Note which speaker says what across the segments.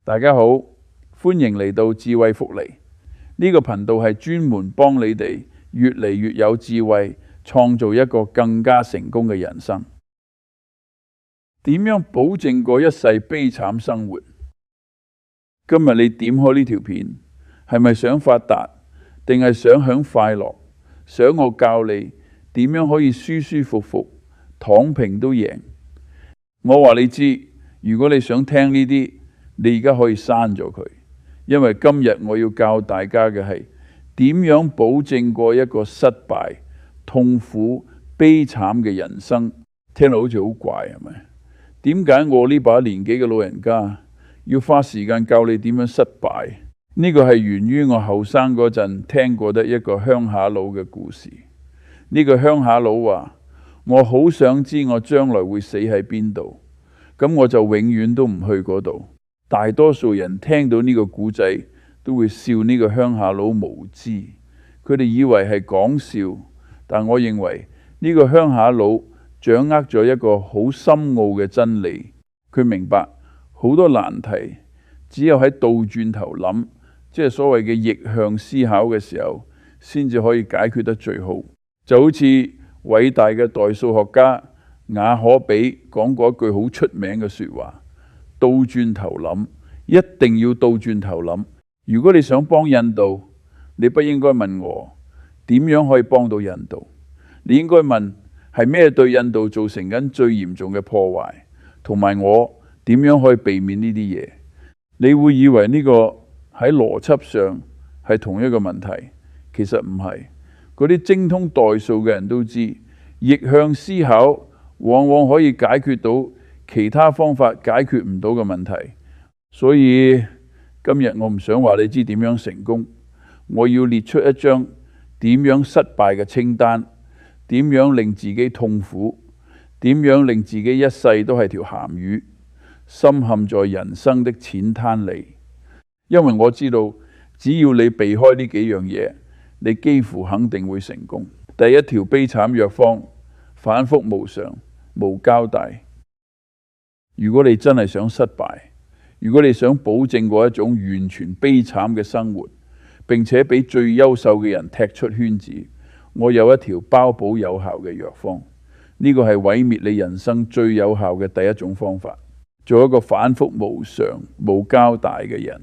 Speaker 1: 大家好，歡迎嚟到智慧福利。呢個頻道係專門幫你哋越嚟越有智慧，創造一個更加成功嘅人生。點樣保證過一世悲慘生活？今日你點開呢條片，係咪想發達，定係想享快樂？想我教你點樣可以舒舒服服躺平都贏？我話你知，如果你想聽呢啲，你而家可以刪咗佢，因為今日我要教大家嘅係點樣保證過一個失敗、痛苦、悲慘嘅人生。聽落好似好怪，係咪？點解我呢把年紀嘅老人家要花時間教你點樣失敗？呢個係源於我後生嗰陣聽過的一個鄉下佬嘅故事。呢個鄉下佬話：我好想知我將來會死喺邊度，咁我就永遠都唔去嗰度。大多數人聽到呢個故仔都會笑呢個鄉下佬無知，佢哋以為係講笑，但我認為呢個鄉下佬掌握咗一個好深奧嘅真理。佢明白好多難題只有喺倒轉頭諗，即係所謂嘅逆向思考嘅時候，先至可以解決得最好。就好似偉大嘅代數學家雅可比講過一句好出名嘅說話：倒轉頭諗，一定要倒轉頭諗。如果你想幫印度，你不應該問我點樣可以幫到印度，你應該問係咩對印度造成緊最嚴重嘅破壞，同埋我點樣可以避免呢啲嘢。你會以為呢個喺邏輯上係同一個問題，其實唔係。嗰啲精通代數嘅人都知，逆向思考往往可以解決到其他方法解決唔到嘅問題。所以今日我唔想話你知點樣成功，我要列出一張點樣失敗嘅清單，點樣令自己痛苦，點樣令自己一世都係條鹹魚，深陷在人生的淺灘裏。因為我知道，只要你避開呢幾樣嘢，你幾乎肯定會成功。第一條悲慘藥方：反覆無常，無交代。如果你真係想失敗，如果你想保證過一種完全悲慘嘅生活，並且俾最優秀嘅人踢出圈子，我有一條包保有效嘅藥方。呢個係毀滅你人生最有效嘅第一種方法。做一個反覆無常、無交代嘅人，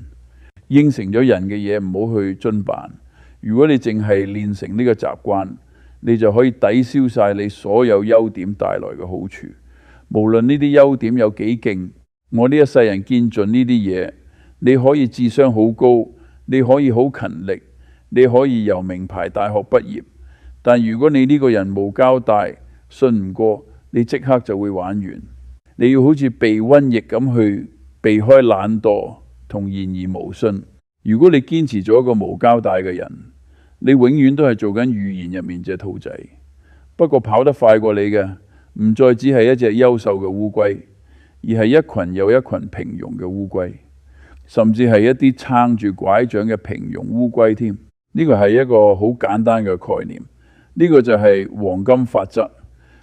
Speaker 1: 應承咗人嘅嘢唔好去遵辦。如果你淨係練成呢個習慣，你就可以抵消晒你所有優點帶來嘅好處。無論呢啲優點有幾勁，我呢一世人見盡呢啲嘢。你可以智商好高，你可以好勤力，你可以由名牌大學畢業，但如果你呢個人無交代，信唔過，你即刻就會玩完。你要好似避瘟疫咁去避開懶惰同言而無信。如果你堅持做一個無交代嘅人，你永遠都係做緊寓言入面隻兔仔。不過跑得快過你嘅，唔再只係一隻優秀嘅烏龜，而係一群又一群平庸嘅烏龜，甚至係一啲撐住拐杖嘅平庸烏龜添。呢個係一個好簡單嘅概念。呢個就係黃金法則。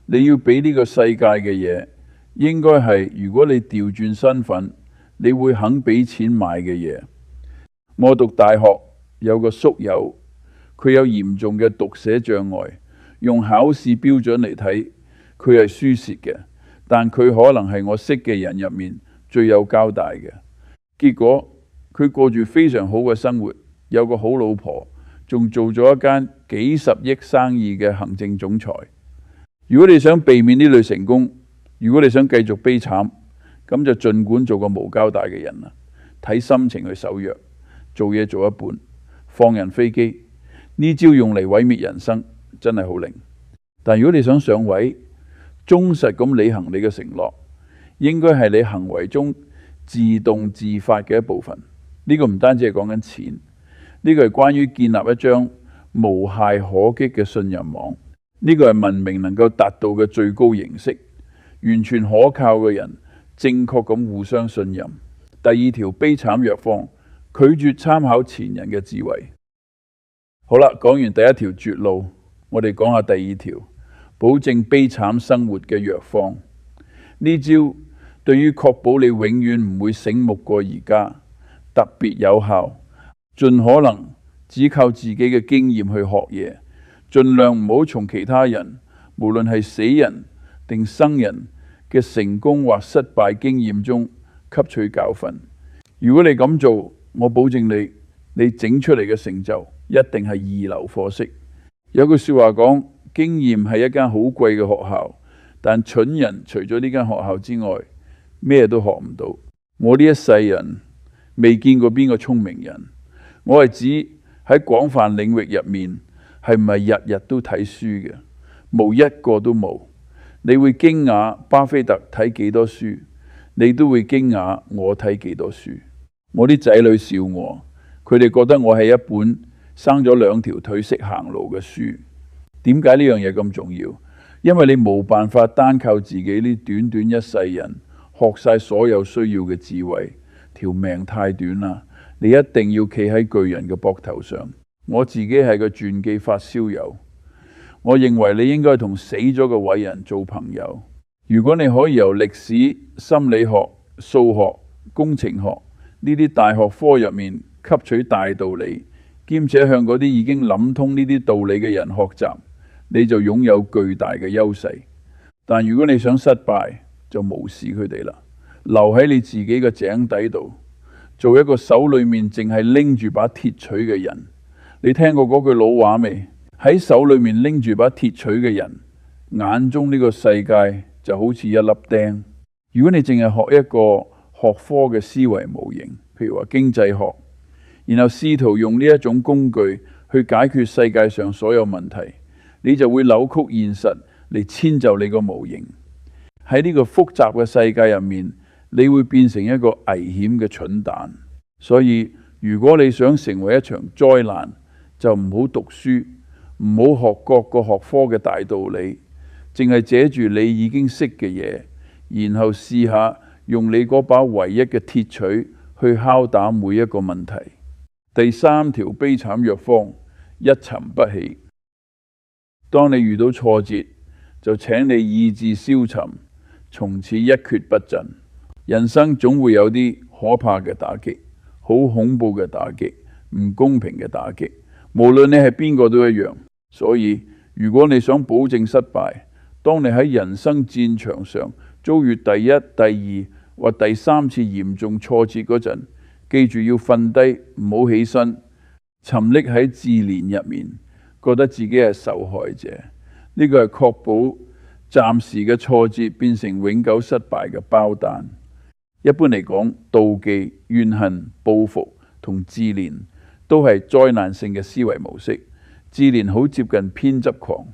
Speaker 1: 你要俾呢個世界嘅嘢，應該係如果你調轉身份，你會肯俾錢買嘅嘢。我讀大學有個宿友，佢有嚴重嘅讀寫障礙，用考試標準嚟睇，佢係輸蝕嘅，但佢可能係我識嘅人入面最有交代嘅。結果佢過住非常好嘅生活，有個好老婆，仲做咗一間幾十億生意嘅行政總裁。如果你想避免呢類成功，如果你想繼續悲慘，咁就盡管做個無交代嘅人啦，睇心情去守約，做嘢做一半，放人飛機。呢招用嚟毀滅人生，真係好靈。但如果你想上位，忠實咁履行你嘅承諾，應該係你行為中自動自發嘅一部分。呢個唔單止係講緊錢，呢個係關於建立一張無懈可擊嘅信任網。呢個係文明能夠達到嘅最高形式，完全可靠嘅人正確咁互相信任。第二條悲慘藥方：拒絕參考前人嘅智慧。好啦，講完第一條絕路，我哋講下第二條保證悲慘生活嘅藥方。呢招對於確保你永遠唔會醒目過而家，特別有效，盡可能只靠自己嘅經驗去學嘢，盡量唔好從其他人，無論係死人定生人嘅成功或失敗經驗中吸取教訓。如果你咁做，我保證你整出嚟嘅成就一定係二流貨色。有句說話講，經驗係一間好貴嘅學校，但蠢人除咗呢間學校之外，咩都學唔到。我呢一世人未見過邊個聰明人，我係指喺廣泛領域入面係唔係日日都睇書嘅，冇一個都冇。你會驚訝巴菲特睇幾多書，你都會驚訝我睇幾多書。我啲仔女笑我，佢哋覺得我係一本生咗兩條腿識行路嘅書。點解呢樣嘢咁重要？因為你冇辦法單靠自己呢短短一世人學晒所有需要嘅智慧，條命太短啦。你一定要企喺巨人嘅膊頭上。我自己係個傳記發燒友，我認為你應該同死咗嘅偉人做朋友。如果你可以由歷史、心理學、數學、工程學呢啲大學科入面吸取大道理，兼且向嗰啲已經諗通呢啲道理嘅人學習，你就擁有巨大嘅優勢。但如果你想失敗，就無視佢哋啦，留喺你自己嘅井底度，做一個手裏面淨係拎住把鐵錘嘅人。你聽過嗰句老話未？喺手裏面拎住把鐵錘嘅人，眼中呢個世界就好似一粒釘。如果你淨係學一個學科嘅思維模型，譬如話經濟學，然後試圖用呢一種工具去解決世界上所有問題，你就會扭曲現實嚟遷就你個模型。喺呢個複雜嘅世界入面，你會變成一個危險嘅蠢蛋。所以如果你想成為一場災難，就唔好讀書，唔好學各個學科嘅大道理，淨係借住你已經識嘅嘢，然後試下用你嗰把唯一嘅鐵錘去敲打每一個問題。第三條悲慘藥方，一沉不起。當你遇到挫折，就請你意志消沉，從此一蹶不振。人生總會有啲可怕嘅打擊，好恐怖嘅打擊，唔公平嘅打擊，無論你係邊個都一樣。所以如果你想保證失敗，當你喺人生戰場上遭遇第一、第二或第三次嚴重挫折嗰陣，記住要瞓低，唔好起身，沉溺喺自憐入面，覺得自己係受害者。呢個係確保暫時嘅挫折變成永久失敗嘅包單。一般嚟講，妒忌、怨恨、報復同自憐都係災難性嘅思維模式。自憐好接近偏執狂，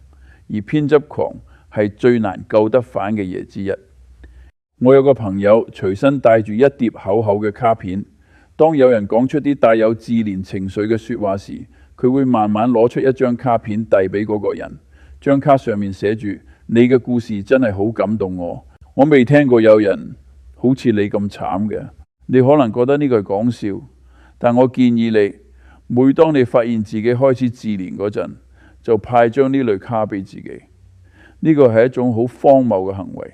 Speaker 1: 而偏執狂係最難救得返嘅嘢之一。我有個朋友隨身帶住一疊厚厚嘅卡片，當有人講出啲帶有自憐情緒嘅說話時，佢會慢慢攞出一張卡片遞俾嗰個人。張卡上面寫住：你嘅故事真係好感動我，我未聽過有人好似你咁慘嘅。你可能覺得呢個係講笑，但我建議你，每當你發現自己開始自憐嗰陣，就派張呢類卡俾自己。呢個係一種好荒謬嘅行為。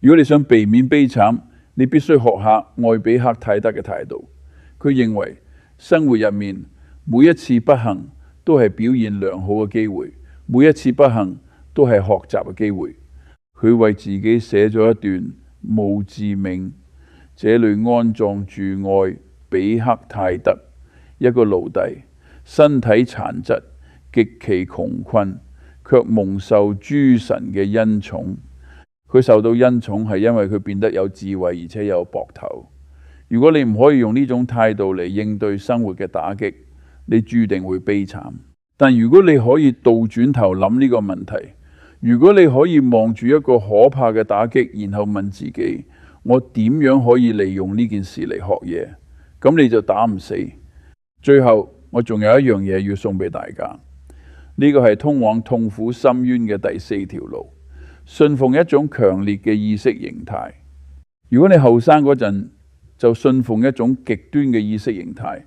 Speaker 1: 如果你想避免悲慘，你必須學下愛比克泰德嘅態度。佢認為生活入面每一次不幸都係表現良好嘅機會，每一次不幸都係學習嘅機會。佢為自己寫咗一段墓誌銘，這裏安葬住愛比克泰德，一個奴隸，身體殘疾，極其窮困，卻蒙受諸神嘅恩寵。佢受到恩寵係因為佢變得有智慧，而且有膊頭。如果你唔可以用呢種態度嚟應對生活嘅打擊，你注定會悲慘。但如果你可以倒轉頭諗呢個問題，如果你可以望住一個可怕嘅打擊，然後問自己：我點樣可以利用呢件事嚟學嘢？咁你就打唔死。最後，我仲有一樣嘢要送俾大家，呢個係通往痛苦深淵嘅第4條路。信奉一種強烈嘅意識形態。如果你後生嗰陣就信奉一種極端嘅意識形態，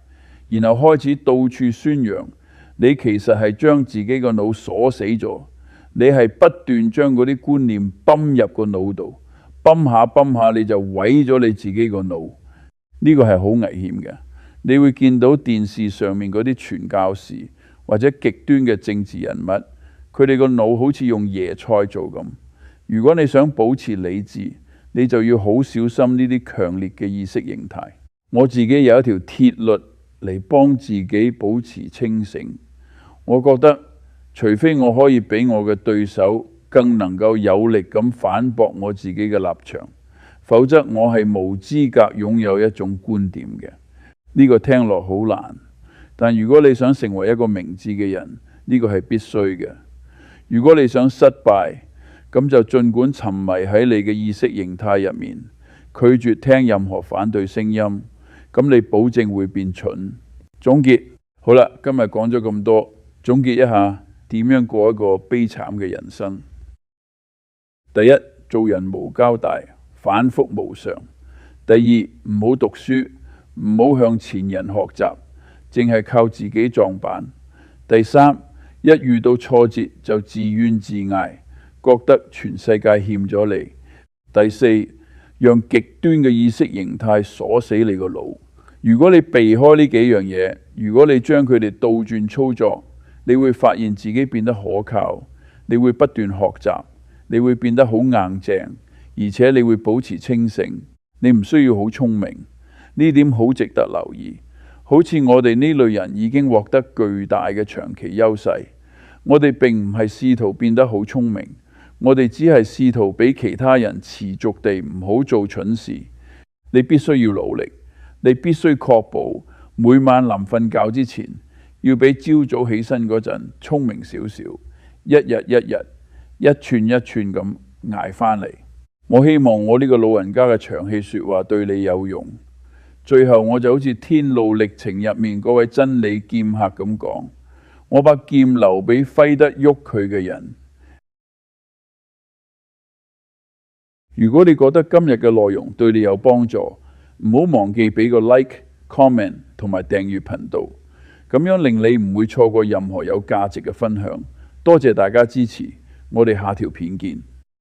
Speaker 1: 然後開始到處宣揚，你其實係將自己個腦鎖死咗。你係不斷將嗰啲觀念泵入個腦度，泵下泵下你就毀咗你自己個腦。呢個係好危險嘅。你會見到電視上面嗰啲傳教士或者極端嘅政治人物，佢哋個腦好似用椰菜做咁。如果你想保持理智，你就要好小心呢啲強烈嘅意識形態。我自己有一條鐵律嚟幫自己保持清醒。我覺得，除非我可以比我嘅對手更能夠有力咁反駁我自己嘅立場，否則我係無資格擁有一種觀點嘅。呢個聽落好難，但如果你想成為一個明智嘅人，呢個係必須嘅。如果你想失敗，咁就盡管沉迷喺你嘅意識形態入面，拒絕聽任何反對聲音，咁你保證會變蠢。總結，好啦，今日講咗咁多，總結一下點樣過一個悲慘嘅人生。第一，做人無交代，反覆無常。第二，唔好讀書，唔好向前人學習，淨係靠自己撞板。第三，一遇到挫折就自怨自艾，覺得全世界欠咗你。第四，讓極端嘅意識形態鎖死你個腦。如果你避開呢幾樣嘢，如果你將佢哋倒轉操作，你會發現自己變得可靠，你會不斷學習，你會變得好硬淨，而且你會保持清醒。你唔需要好聰明，呢點好值得留意。好似我哋呢類人已經獲得巨大嘅長期優勢。我哋並唔係試圖變得好聰明，我哋只係試圖比其他人持續地唔好做蠢事。你必須要努力，你必須確保每晚臨瞓覺之前，要比朝早起身嗰陣聰明少少，一日一日，一寸一寸咁捱返嚟。我希望我呢個老人家嘅長氣說話對你有用。最後我就好似天路歷程入面嗰位真理劍客咁講，我把劍留俾揮得喐佢嘅人。如果你覺得今日嘅內容對你有幫助，唔好忘記俾個 like、comment 同埋訂閱頻道，咁樣令你唔會錯過任何有價值嘅分享。多謝大家支持，我哋下條片見。